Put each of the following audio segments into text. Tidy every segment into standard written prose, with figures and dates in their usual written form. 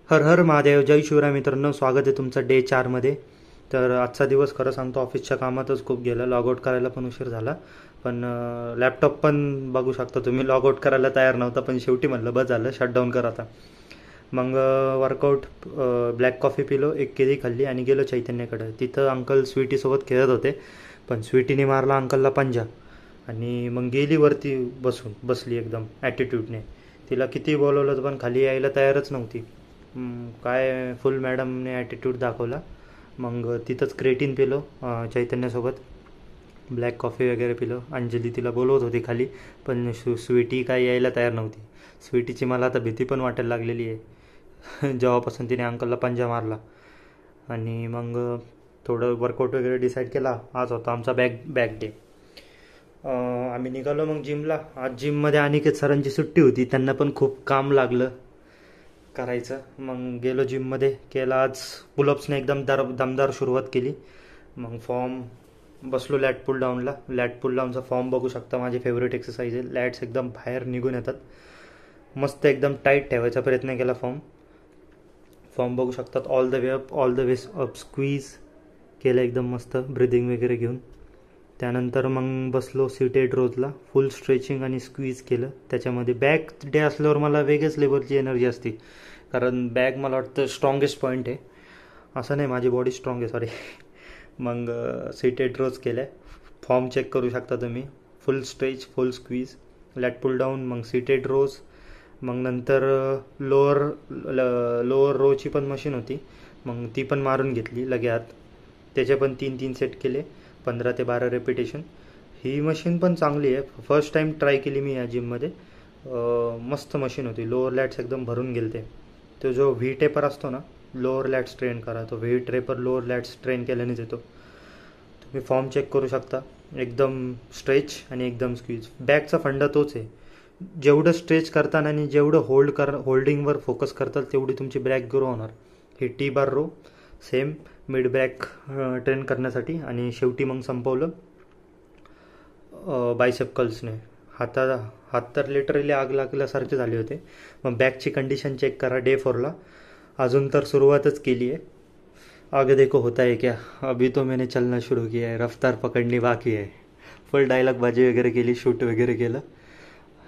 हर हर महादेव, जय शिवराय मित्रांनो. स्वागत आहे तुमचं डे 4मध्ये. तर आजचा दिवस खरं सांगतो ऑफिसच्या कामातच खूप गेला. लॉगआउट करायला पण उशीर झाला. पण लॅपटॉप पण बघू शकता तुम्ही, लॉगआउट करायला तयार नव्हता, पण शेवटी म्हणलं बस झालं, शटडाऊन कर आता. मग वर्कआउट, ब्लॅक कॉफी पिलो, एक केळी खाल्ली आणि गेलो चैतन्याकडे. तिथं अंकल स्वीटीसोबत खेळत होते, पण स्वीटीने मारला अंकलला पंजा आणि मग गेली वरती बसली एकदम ॲटिट्यूडने. तिला किती बोलवलं पण खाली यायला तयारच नव्हती. काय फुल मॅडमने ॲटिट्यूड दाखवला. मग तिथंच क्रेटीन पिलो चैतन्यासोबत, ब्लॅक कॉफी वगैरे पिलो. अंजली तिला बोलवत होती खाली, पण स्वीटी काय यायला तयार नव्हती. स्वीटीची मला आता भीती पण वाटायला लागलेली आहे जेव्हापासून तिने अंकलला पंजा मारला. आणि मग थोडं वर्कआउट वगैरे डिसाईड केला. आज होता आमचा बॅक डे. आम्ही निघालो मग जिमला. आज जिममध्ये अनिकेत सरांची सुट्टी होती, त्यांना पण खूप काम लागलं करायचं. मग गेलो जिममध्ये, केला आज पुलअप्सने एकदम दमदार सुरुवात केली. मग फॉर्म बसलो लॅट पुल डाऊनला. लॅट पुल डाऊनचा फॉर्म बघू शकता, माझी फेवरेट एक्सरसाइज आहे. लॅट्स एकदम बाहेर निघून येतात, मस्त एकदम टाईट ठेवायचा प्रयत्न केला. फॉर्म बघू शकतात. All the way up squeeze केलं एकदम मस्त, ब्रिदिंग वगैरे घेऊन. त्यानंतर मग बसलो सीटेड रोजला, फुल स्ट्रेचिंग आणि स्क्वीज केलं. त्याच्यामध्ये बॅक डे असल्यावर मला वेगळ्याच लेवलची एनर्जी असते, कारण बॅक मला वाटतं स्ट्रॉंगेस्ट पॉईंट आहे. असं नाही, माझी बॉडी स्ट्रॉंग आहे, सॉरी. मग सीटेड रोज केलं. फॉर्म चेक करू शकता तुम्ही. Full stretch, full squeeze, lat pull down, मग सीटेड रोज. मग नंतर लोअर रोची पण मशीन होती, मग ती पण मारून घेतली लगेच. त्याचे पण 3 सेट केले, 15 ते 12 रेपिटेशन. ही मशीन पण चांगली आहे, फर्स्ट टाईम ट्राय केली मी या जिममध्ये. मस्त मशीन होती. लोअर लॅट्स एकदम भरून गेले. तो जो व्ही टेपर असतो ना, लोअर लॅट्स ट्रेन करा, तो व्ही टेपर लोअर लॅट्स ट्रेन केल्यानेच येतो. तुम्ही फॉर्म चेक करू शकता. एकदम स्ट्रेच आणि एकदम स्क्वीज. बॅकचा फंडा तोच आहे. जेवढं स्ट्रेच करताना आणि जेवढं होल्डिंगवर फोकस करताल तेवढी तुमची बॅक ग्रो होणार. ही T bar row same mid back train करण्यासाठी. आणि शेवटी मग संपवलं बायसेप कर्ल्सने. हात तर लिटरली आग लागल्यासारखे झाले होते. मग बॅकची कंडिशन चेक करा डे 4ला. अजून तर सुरुवातच केली आहे. आगे देखो होता है क्या, अभी तो मैंने चलना शुरू किया है, रफ्तार पकडणी बाकी आहे. फुल डायलॉगबाजी वगैरे केली, शूट वगैरे केलं.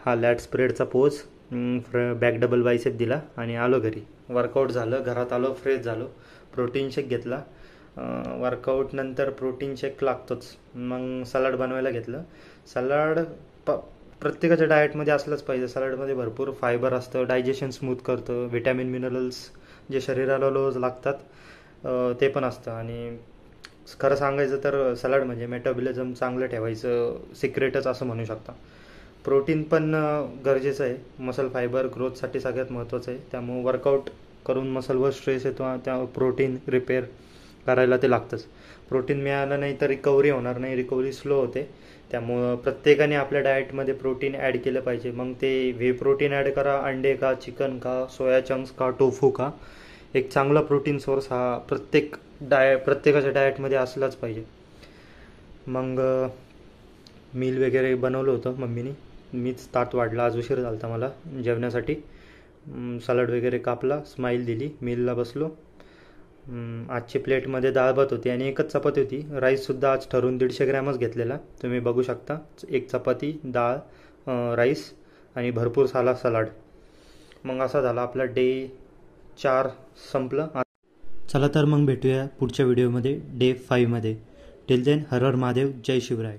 हा लॅट स्प्रेडचा पोज, बॅक डबल बायसेप दिला आणि आलो घरी. वर्कआउट झालं, घरात आलो, फ्रेश झालो, प्रोटीन शेक घेतला. वर्कआउट नंतर प्रोटीन शेक लागतोच. मग सलाड बनवायला घेतलं. सलाड प्रत्येकाच्या डाएटमध्ये असलंच पाहिजे. सलाडमध्ये भरपूर फायबर असतं, डायजेशन स्मूथ करतं, व्हिटॅमिन मिनरल्स जे शरीराला रोज लागतात ते पण असतं. आणि खरं सांगायचं तर सलाड म्हणजे मेटाबॉलिझम चांगलं ठेवायचं सिक्रेटच असं म्हणू शकता. प्रोटीन पण गरजेचं आहे, मसल फायबर ग्रोथसाठी सगळ्यात महत्त्वाचं आहे. त्यामुळं वर्कआउट करून मसलवर स्ट्रेस येतो, त्या प्रोटीन रिपेअर करायला ते लागतंच. प्रोटीन मिळालं नाही तर रिकव्हरी होणार नाही, रिकव्हरी स्लो होते. त्यामुळं प्रत्येकाने आपल्या डाएटमध्ये प्रोटीन ॲड केलं पाहिजे. मग ते व्हे प्रोटीन ॲड करा, अंडे का, चिकन का, सोया चंक्स का, टोफू का. एक चांगला प्रोटीन सोर्स हा प्रत्येकाच्या डाएटमध्ये असलाच पाहिजे. मग मील वगैरे बनवलं होतं मम्मीने, मीच ताट वाढला. आज उशीर झाला मला जेवण्यासाठी. सलाड वगैरे कापला, स्माईल दिली, मीलला बसलो. आजची प्लेटमध्ये डाळ भात होती आणि एकच चपाती होती. राईससुद्धा आज ठरवून 150 ग्रॅमच घेतलेला, तुम्ही बघू शकता. एक चपाती, डाळ, राईस आणि भरपूर सलाड. मग असा झाला आपला डे 4 संपलं. चला तर मग भेटूया पुढच्या व्हिडिओमध्ये डे 5मध्ये. टिल देन हर हर महादेव, जय शिवराय.